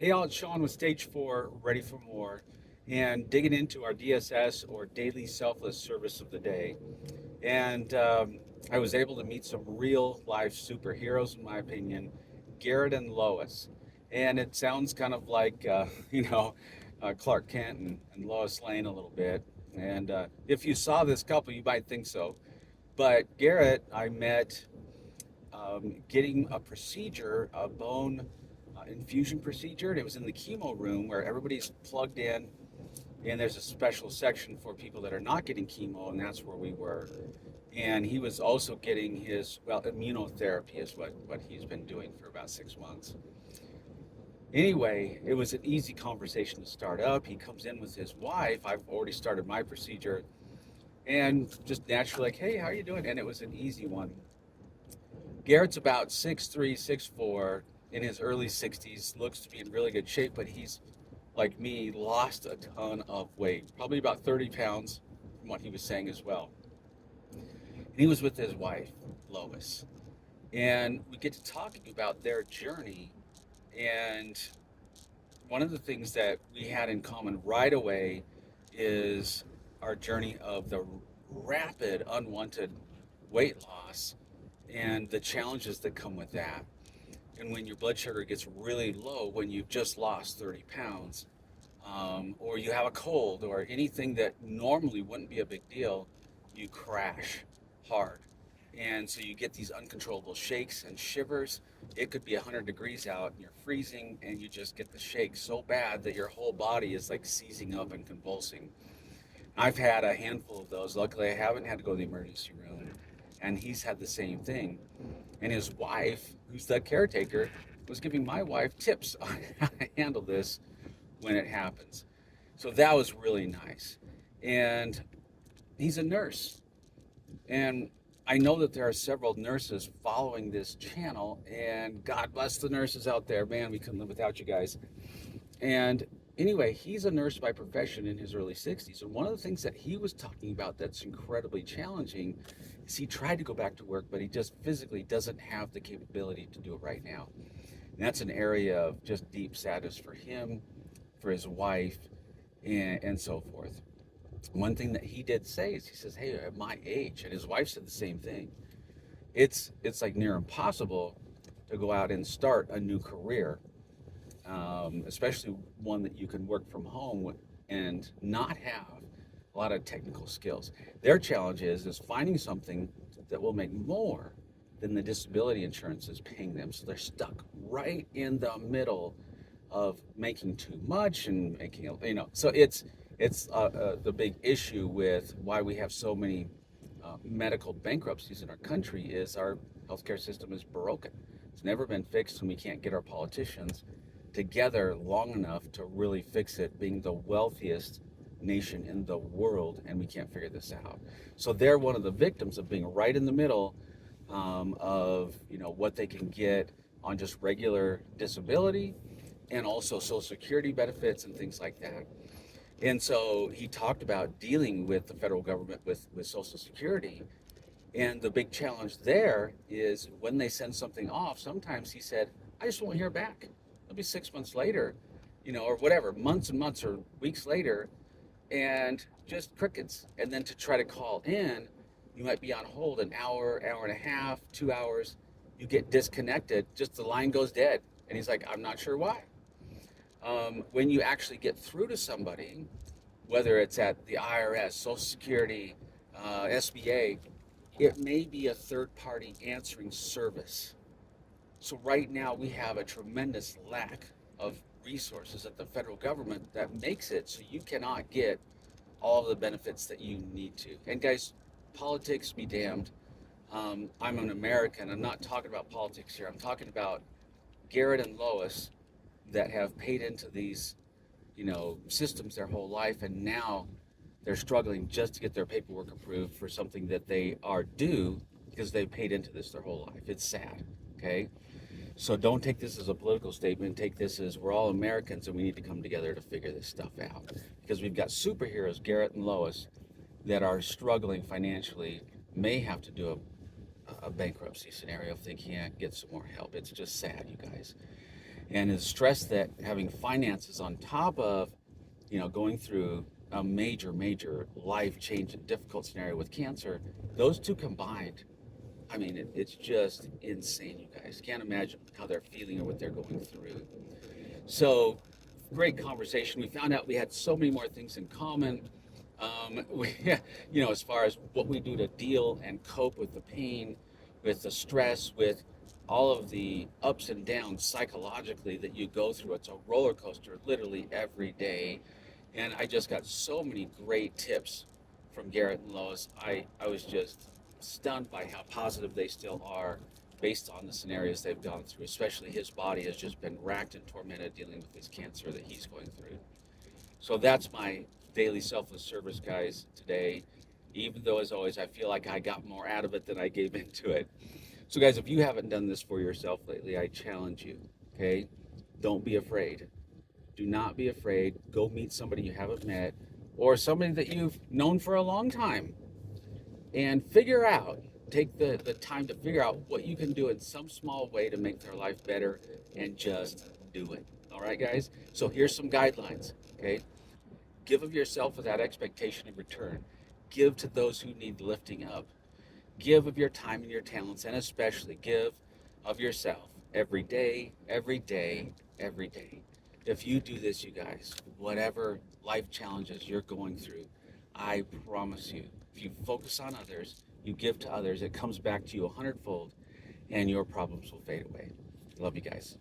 Hey, all, it's Sean with Stage 4, Ready for More, and digging into our DSS or Daily Selfless Service of the Day. And I was able to meet some real life superheroes, in my opinion, Garrett and Lois. And it sounds kind of like, Clark Kent and Lois Lane a little bit. And if you saw this couple, you might think so. But Garrett, I met getting a procedure, a bone infusion procedure, and it was in the chemo room where everybody's plugged in, and there's a special section for people that are not getting chemo, and that's where we were. And he was also getting his, well, immunotherapy is what he's been doing for about 6 months. Anyway, it was an easy conversation to start up. He comes in with his wife. I've already started my procedure, and just naturally like, hey, how are you doing? And it was an easy one. Garrett's about 6'3", 6'4", in his early 60s, looks to be in really good shape, but he's, like me, lost a ton of weight, probably about 30 pounds from what he was saying as well. And he was with his wife, Lois. And we get to talking about their journey. And one of the things that we had in common right away is our journey of the rapid, unwanted weight loss and the challenges that come with that. And when your blood sugar gets really low, when you've just lost 30 pounds, or you have a cold, or anything that normally wouldn't be a big deal, you crash hard. And so you get these uncontrollable shakes and shivers. It could be 100 degrees out and you're freezing, and you just get the shake so bad that your whole body is like seizing up and convulsing. I've had a handful of those. Luckily, I haven't had to go to the emergency room. And he's had the same thing. And his wife, who's the caretaker, was giving my wife tips on how to handle this when it happens. So that was really nice. And he's a nurse. And I know that there are several nurses following this channel, and God bless the nurses out there. Man, we couldn't live without you guys. And anyway, he's a nurse by profession in his early 60s. And one of the things that he was talking about that's incredibly challenging is he tried to go back to work, but he just physically doesn't have the capability to do it right now. And that's an area of just deep sadness for him, for his wife, and so forth. One thing that he did say is he says, hey, at my age, and his wife said the same thing, it's like near impossible to go out and start a new career, especially one that you can work from home with and not have a lot of technical skills. Their challenge is finding something that will make more than the disability insurance is paying them. So they're stuck right in the middle of making too much and making, so it's the big issue with why we have so many medical bankruptcies in our country is our healthcare system is broken. It's never been fixed, and we can't get our politicians together long enough to really fix it, being the wealthiest nation in the world, and we can't figure this out. So they're one of the victims of being right in the middle of what they can get on just regular disability and also social security benefits and things like that. And so he talked about dealing with the federal government with social security. And the big challenge there is when they send something off, sometimes he said, I just won't hear back. It'll be 6 months later, or whatever, months and months or weeks later, and just crickets. And then to try to call in, you might be on hold an hour, hour and a half, 2 hours. You get disconnected, just the line goes dead. And he's like, I'm not sure why. When you actually get through to somebody, whether it's at the IRS, Social Security, SBA, it may be a third party answering service. So right now we have a tremendous lack of resources at the federal government that makes it so you cannot get all of the benefits that you need to. And guys, politics be damned. I'm an American. I'm not talking about politics here. I'm talking about Garrett and Lois that have paid into these, systems their whole life, and now they're struggling just to get their paperwork approved for something that they are due because they've paid into this their whole life. It's sad, okay? So don't take this as a political statement. Take this as we're all Americans and we need to come together to figure this stuff out. Because we've got superheroes, Garrett and Lois, that are struggling financially, may have to do a bankruptcy scenario if they can't get some more help. It's just sad, you guys. And the stress that having finances on top of, going through a major life change and difficult scenario with cancer, those two combined, I mean, it's just insane, you guys. Can't imagine how they're feeling or what they're going through. So, great conversation. We found out we had so many more things in common. We, as far as what we do to deal and cope with the pain, with the stress, with all of the ups and downs psychologically that you go through. It's a roller coaster literally every day. And I just got so many great tips from Garrett and Lois. I was just stunned by how positive they still are based on the scenarios they've gone through, especially his body has just been racked and tormented dealing with this cancer that he's going through. So that's my daily selfless service, guys, today. Even though, as always, I feel like I got more out of it than I gave into it. So, guys, if you haven't done this for yourself lately, I challenge you, okay? Don't be afraid. Do not be afraid. Go meet somebody you haven't met or somebody that you've known for a long time and figure out, take the time to figure out what you can do in some small way to make their life better and just do it. All right, guys? So here's some guidelines, okay? Give of yourself without expectation of return. Give to those who need lifting up. Give of your time and your talents, and especially give of yourself every day, every day, every day. If you do this, you guys, whatever life challenges you're going through, I promise you, if you focus on others, you give to others, it comes back to you a hundredfold, and your problems will fade away. Love you guys.